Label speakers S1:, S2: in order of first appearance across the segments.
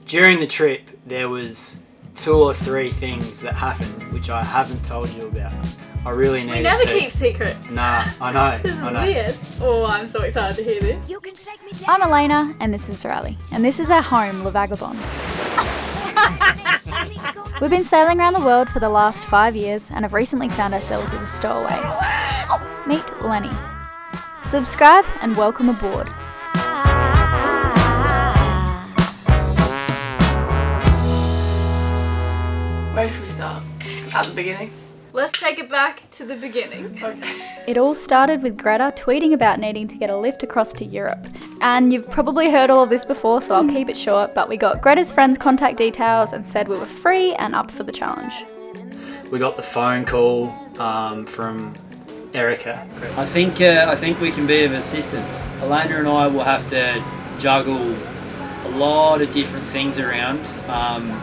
S1: During the trip, there was 2 or 3 things that happened which I haven't told you about. I really needed to.
S2: We never keep secrets.
S1: Nah, I know.
S2: This is weird. Oh, I'm so excited to hear this.
S3: I'm Elayna, and this is Riley, and this is our home, Vagabonde. We've been sailing around the world for the last 5 years and have recently found ourselves with a stowaway. Meet Lenny. Subscribe and welcome aboard.
S2: Where should we start? At the beginning? Let's take it back to the beginning. Okay.
S3: It all started with Greta tweeting about needing to get a lift across to Europe. And you've probably heard all of this before, so I'll keep it short, but we got Greta's friends' contact details and said we were free and up for the challenge.
S1: We got the phone call from Erica.
S4: I think we can be of assistance. Elayna and I will have to juggle a lot of different things around,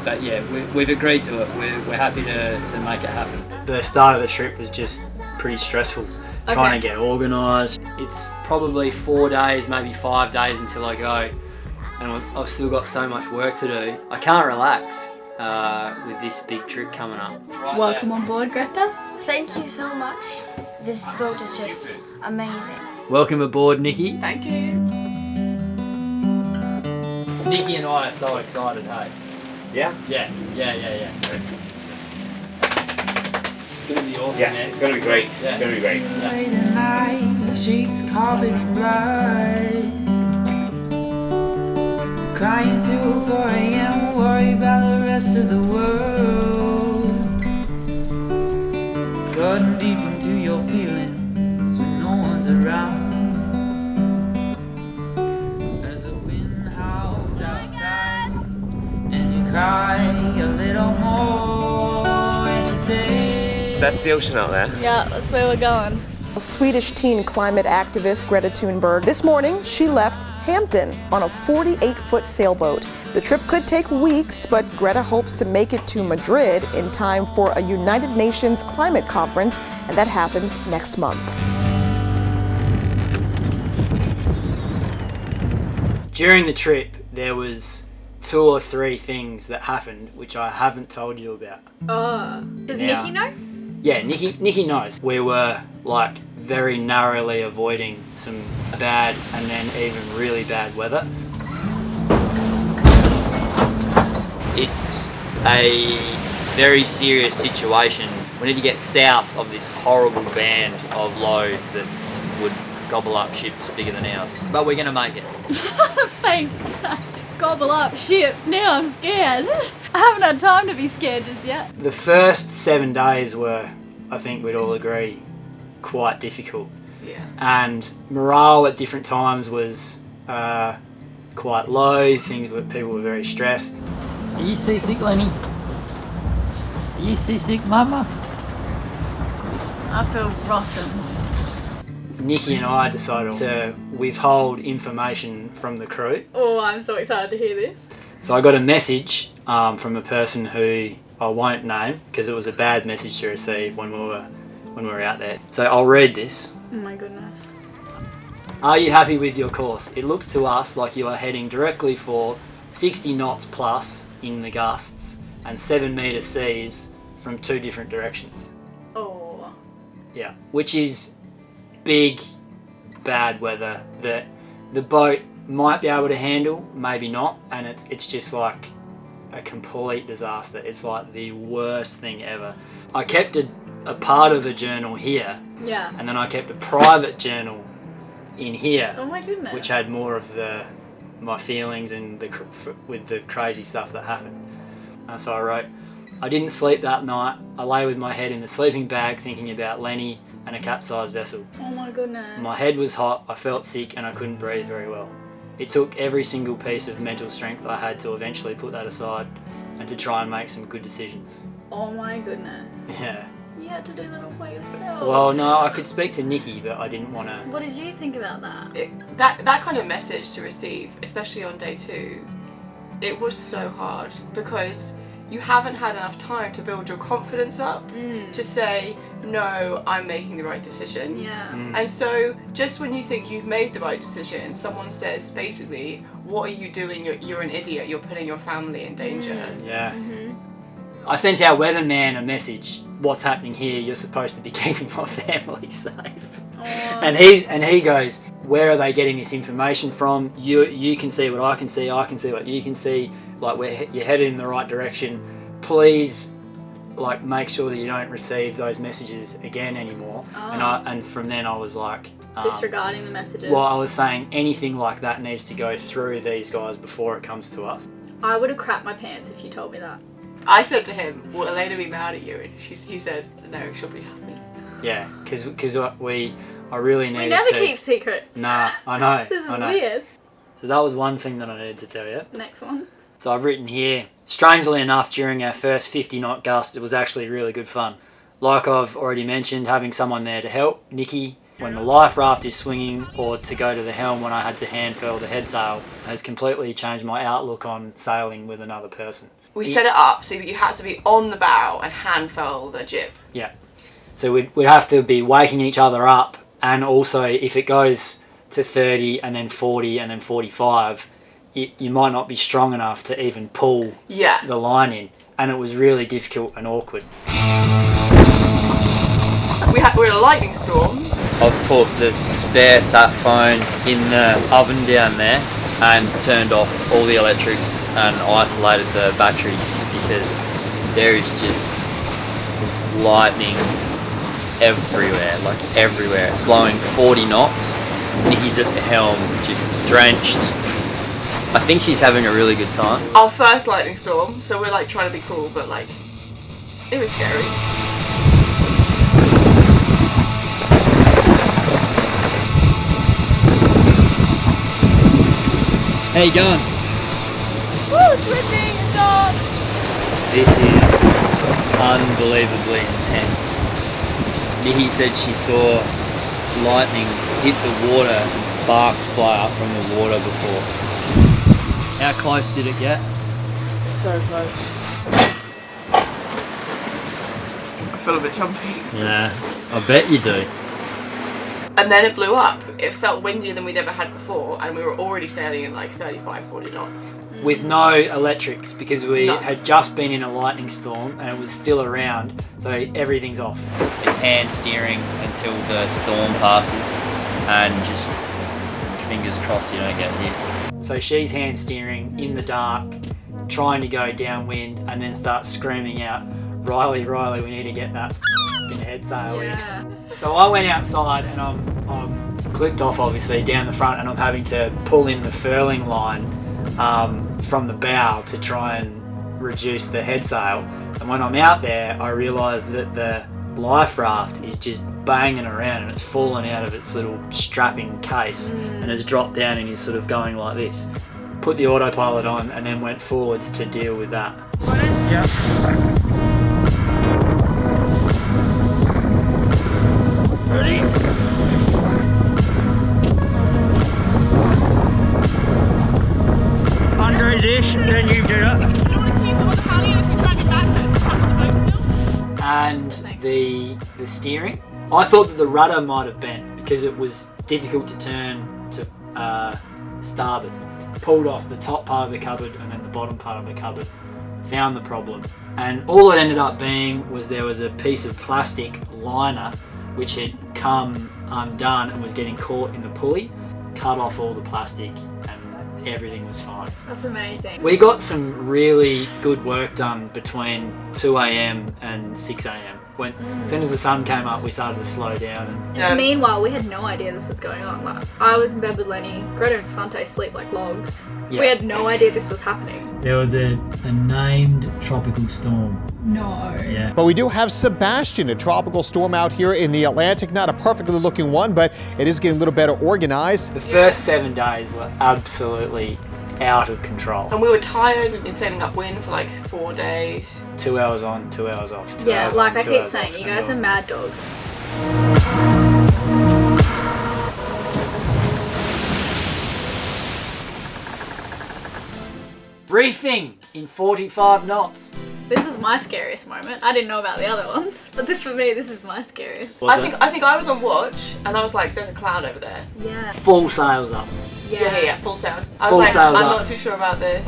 S4: but yeah, we've agreed to it. We're happy to make it happen.
S1: The start of the trip was just pretty stressful, trying to get organised. It's probably 4 days, maybe 5 days until I go, and I've still got so much work to do. I can't relax with this big trip coming up.
S3: Welcome on board, Greta.
S5: Thank you so much. This boat is just amazing.
S1: Welcome aboard, Nikki.
S2: Thank you.
S1: Nikki and I are so excited, hey?
S6: Yeah?
S1: Yeah. It's going to be awesome,
S6: Yeah,
S1: man.
S6: it's going to be great.
S1: Yeah.
S6: It's going to be great.
S7: Late at night, sheets covered in blood. Crying till 4 a.m., worry about the rest of the world. Cutting deep into your feelings when no one's around. As the wind howls outside, and you cry a little more, and she says,
S6: That's the ocean out there.
S3: Yeah, that's where we're going.
S8: Swedish teen climate activist Greta Thunberg. This morning, she left Hampton on a 48-foot sailboat. The trip could take weeks, but Greta hopes to make it to Madrid in time for a United Nations climate conference, and that happens next month.
S1: During the trip, there was 2 or 3 things that happened which I haven't told you about.
S2: Oh, does
S1: Now-
S2: Nikki know?
S1: Yeah, Nikki knows. We were like very narrowly avoiding some bad and then even really bad weather. It's a very serious situation. We need to get south of this horrible band of low that would gobble up ships bigger than ours. But we're gonna make it.
S3: Thanks. Gobble up ships, now I'm scared. I haven't had time to be scared just yet.
S1: The first 7 days were, I think we'd all agree, quite difficult.
S2: Yeah.
S1: And morale at different times was quite low. People were very stressed.
S4: Are you seasick, Lenny? Are you seasick, Mama?
S3: I feel rotten.
S1: Nikki and I decided to withhold information from the crew.
S2: Oh, I'm so excited to hear this.
S1: So I got a message from a person who I won't name because it was a bad message to receive when we were out there. So I'll read this.
S2: Oh my goodness.
S1: Are you happy with your course? It looks to us like you are heading directly for 60 knots plus in the gusts and 7 metre seas from 2 different directions.
S2: Oh.
S1: Yeah, which is big, bad weather that the boat might be able to handle, maybe not, and it's just like a complete disaster. It's like the worst thing ever. I kept a part of a journal here,
S2: Yeah.
S1: and then I kept a private journal in here,
S2: Oh my goodness.
S1: which had more of my feelings and with the crazy stuff that happened. So I wrote, I didn't sleep that night. I lay with my head in the sleeping bag thinking about Lenny and a capsized vessel.
S2: Oh my goodness.
S1: My head was hot, I felt sick and I couldn't breathe very well. It took every single piece of mental strength I had to eventually put that aside and to try and make some good decisions.
S2: Oh my goodness.
S1: Yeah.
S2: You had to do that all by yourself.
S1: Well, no, I could speak to Nikki, but I didn't want to.
S3: What did you think about that?
S9: That kind of message to receive, especially on day 2, it was so hard because you haven't had enough time to build your confidence up to say, no, I'm making the right decision.
S2: Yeah.
S9: And so just when you think you've made the right decision, someone says basically, what are you doing? You're an idiot. You're putting your family in danger.
S1: Yeah. I sent our weatherman a message. What's happening here? You're supposed to be keeping my family safe. And he goes, where are they getting this information from? You can see what I can see what you can see. Like, you're headed in the right direction. Please, like, make sure that you don't receive those messages again anymore. And from then I was like,
S3: disregarding the messages.
S1: Well, I was saying anything like that needs to go through these guys before it comes to us.
S3: I would have crapped my pants if you told me that.
S9: I said to him, will Elayna be mad at you? And he said, no, she'll be happy.
S1: Yeah, because I really needed to...
S3: We never keep secrets.
S1: Nah, I know.
S3: This is weird.
S1: So that was one thing that I needed to tell you.
S3: Next one.
S1: So I've written here, strangely enough, during our first 50 knot gust, it was actually really good fun. Like I've already mentioned, having someone there to help, Nikki, when the life raft is swinging, or to go to the helm when I had to hand furl the head sail, has completely changed my outlook on sailing with another person.
S9: We set it up so you had to be on the bow and hand furl the jib.
S1: Yeah. So we'd have to be waking each other up, and also if it goes to 30 and then 40 and then 45, you might not be strong enough to even pull the line in, and it was really difficult and awkward.
S9: We're in a lightning storm.
S4: I've put the spare sat phone in the oven down there and turned off all the electrics and isolated the batteries, because there is just lightning everywhere, like everywhere. It's blowing 40 knots. Nikki's at the helm, just drenched. I think she's having a really good time.
S9: Our first lightning storm, so we're like trying to be cool, but like, it was scary.
S4: How you going?
S9: Woo, it's ripping and dark.
S4: This is unbelievably intense. Nikki said she saw lightning hit the water and sparks fly up from the water before. How close did it get?
S9: So close. I feel a bit jumpy.
S4: Yeah, I bet you do.
S9: And then it blew up. It felt windier than we'd ever had before, and we were already sailing in like 35, 40 knots.
S1: With no electrics, because we had just been in a lightning storm and it was still around, so everything's off.
S4: It's hand steering until the storm passes, and just fingers crossed you don't get hit.
S1: So she's hand steering in the dark, trying to go downwind, and then starts screaming out, Riley, we need to get that head sail in. So I went outside and I'm clipped off obviously down the front, and I'm having to pull in the furling line from the bow to try and reduce the head sail. And when I'm out there, I realise that the life raft is just banging around and it's fallen out of its little strapping case and has dropped down and is sort of going like this. Put the autopilot on and then went forwards to deal with that.
S4: Yeah. Ready? Under this, then you do it.
S1: And the steering, I thought that the rudder might have bent because it was difficult to turn to starboard. Pulled off the top part of the cupboard and then the bottom part of the cupboard. Found the problem. And all it ended up being was there was a piece of plastic liner which had come undone and was getting caught in the pulley, cut off all the plastic, and everything was fine.
S3: That's amazing.
S1: We got some really good work done between 2 a.m. and 6 a.m. As soon as the sun came up, we started to slow down.
S3: And meanwhile, we had no idea this was going on. Like, I was in bed with Lenny, Greta and Svante sleep like logs.
S1: Yeah.
S3: We had no idea this was happening.
S1: There was a named tropical storm.
S3: No.
S1: Yeah.
S10: But we do have Sebastian, a tropical storm out here in the Atlantic. Not a perfectly looking one, but it is getting a little better organized.
S1: The first 7 days were absolutely out of control.
S9: And we were tired. We'd been sailing upwind for like 4 days.
S1: 2 hours on, 2 hours off.
S3: Yeah, like I keep saying, you guys are mad dogs.
S1: Reefing in 45 knots.
S3: This is my scariest moment. I didn't know about the other ones, but for me, this is my scariest.
S9: I think I was on watch, and I was like, "There's a cloud over there."
S3: Yeah.
S1: Full sails up.
S9: Yeah, full sails. I was
S1: Full
S9: like,
S1: sails
S9: I'm
S1: up.
S9: not too sure about this.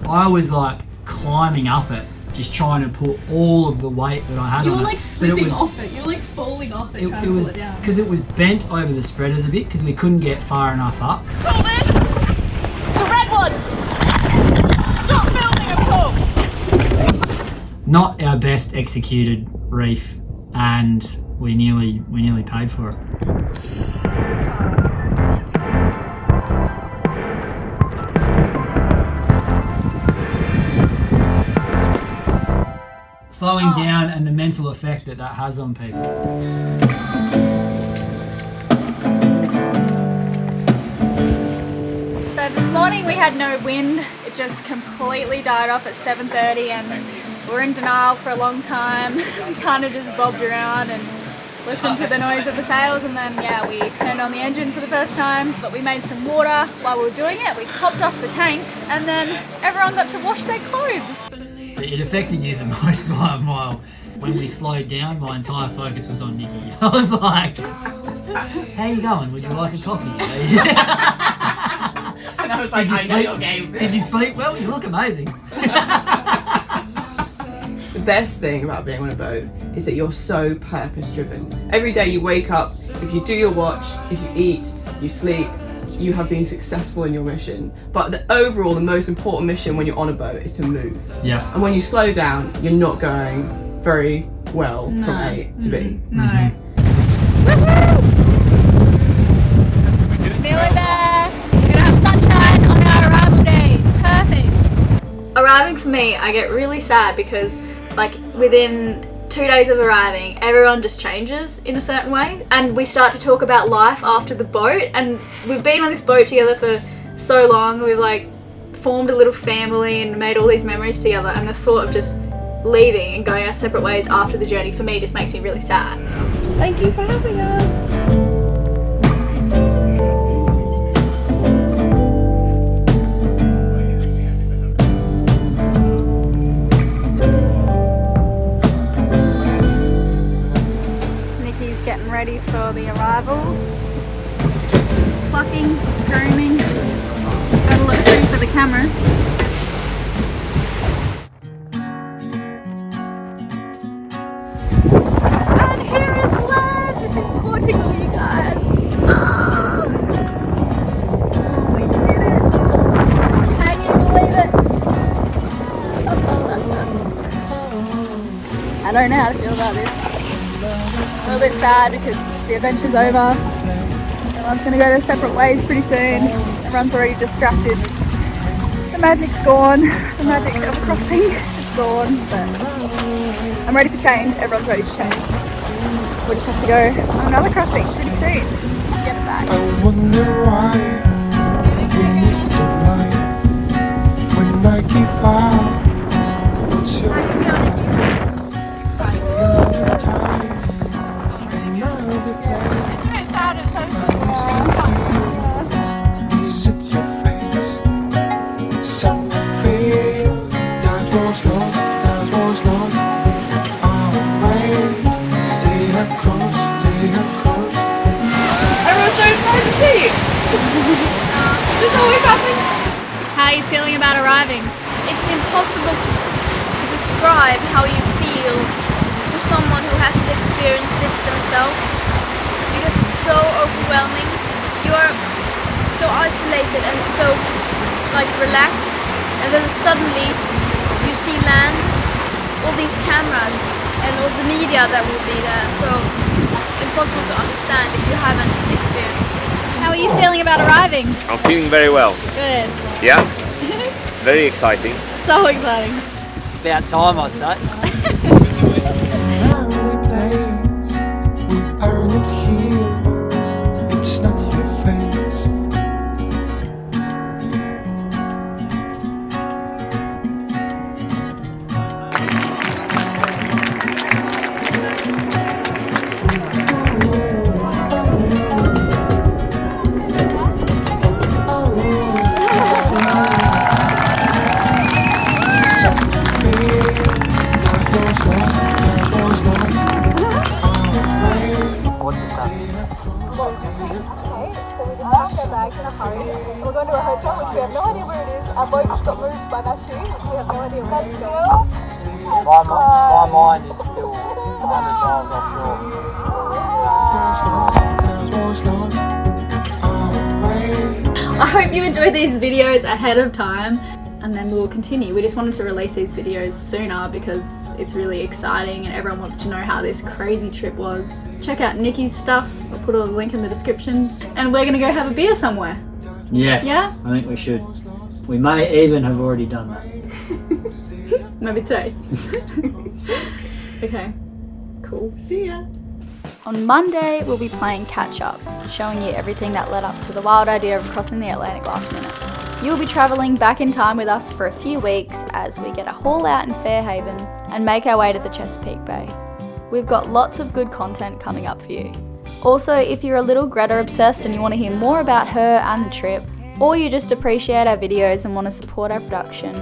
S4: I was like climbing up it, just trying to put all of the weight that I had
S2: You
S4: on
S2: were
S4: it.
S2: like
S4: But
S2: slipping off it. You were like falling off it, trying to
S4: was
S2: pull it down.
S4: because it was bent over the spreaders a bit because we couldn't get far enough up.
S11: Pull this! The red one! Stop filming and pull!
S4: Not our best executed reef, and we nearly paid for it. Slowing down and the mental effect that has on people.
S3: So this morning we had no wind. It just completely died off at 7:30 and we're in denial for a long time. We kind of just bobbed around and listened to the noise of the sails, and then we turned on the engine for the first time. But we made some water while we were doing it. We topped off the tanks and then everyone got to wash their clothes.
S4: It affected you the most by a mile. When we slowed down, my entire focus was on Nikki. I was like, how you going? Would you like a coffee?
S9: And I was like, I know your game.
S4: Did you sleep well? You look amazing.
S9: The best thing about being on a boat is that you're so purpose driven. Every day you wake up, if you do your watch, if you eat, you sleep, you have been successful in your mission. But the most important mission when you're on a boat is to move.
S4: Yeah.
S9: And when you slow down, you're not going very well from A to B.
S3: No. Nearly there. We're gonna have sunshine on our arrival day. It's perfect. Arriving for me, I get really sad because like within 2 days of arriving, everyone just changes in a certain way, and we start to talk about life after the boat. And we've been on this boat together for so long. We've like formed a little family and made all these memories together, and the thought of just leaving and going our separate ways after the journey for me just makes me really sad.
S11: Thank you for having us.
S3: Nikki's getting ready for the arrival. Plucking, grooming. Gotta look pretty for the cameras. And here is land! This is Portugal, you guys! Ah! We did it! Can you believe it? I don't know how to feel about this. A little bit sad because the adventure's over. Everyone's gonna go their separate ways pretty soon. Everyone's already distracted. The magic's gone. The magic of a crossing is gone. But I'm ready for change. Everyone's ready for change. We'll just have to go on another crossing pretty soon to get it back.
S12: I wonder why we need to lie when I give out. What's your
S3: How do you feel, Nikki?
S12: another time, another place?
S11: It's a bit sad and so
S12: Is it your face? Something that was lost, away. Stay across.
S9: Everyone's so excited to see you. Is this always happening?
S3: How are you feeling about arriving?
S5: It's impossible to describe how you feel to someone who hasn't experienced it themselves, because it's so overwhelming. You are so isolated and so like relaxed, and then suddenly you see land, all these cameras and all the media that will be there. So impossible to understand if you haven't experienced it.
S3: How are you feeling about arriving?
S6: I'm feeling very well.
S3: Good.
S6: Yeah? It's very exciting.
S3: So exciting.
S1: About time, I'd say.
S12: Another place. We are not here. It's not your face.
S11: time actually. We have no idea where it's going.
S4: My mind is still 100 miles offshore.
S3: I hope you enjoyed these videos ahead of time, and then we'll continue. We just wanted to release these videos sooner because it's really exciting and everyone wants to know how this crazy trip was. Check out Nikki's stuff. I'll put a link in the description. And we're gonna go have a beer somewhere.
S1: Yes,
S3: Yeah?
S1: I think we should. We may even have already done that.
S3: Maybe taste. Okay, cool.
S9: See ya.
S3: On Monday, we'll be playing catch up, showing you everything that led up to the wild idea of crossing the Atlantic last minute. You'll be travelling back in time with us for a few weeks as we get a haul out in Fairhaven and make our way to the Chesapeake Bay. We've got lots of good content coming up for you. Also, if you're a little Greta obsessed and you want to hear more about her and the trip, or you just appreciate our videos and want to support our production,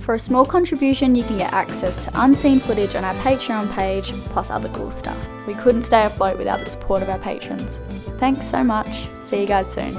S3: for a small contribution you can get access to unseen footage on our Patreon page, plus other cool stuff. We couldn't stay afloat without the support of our patrons. Thanks so much. See you guys soon.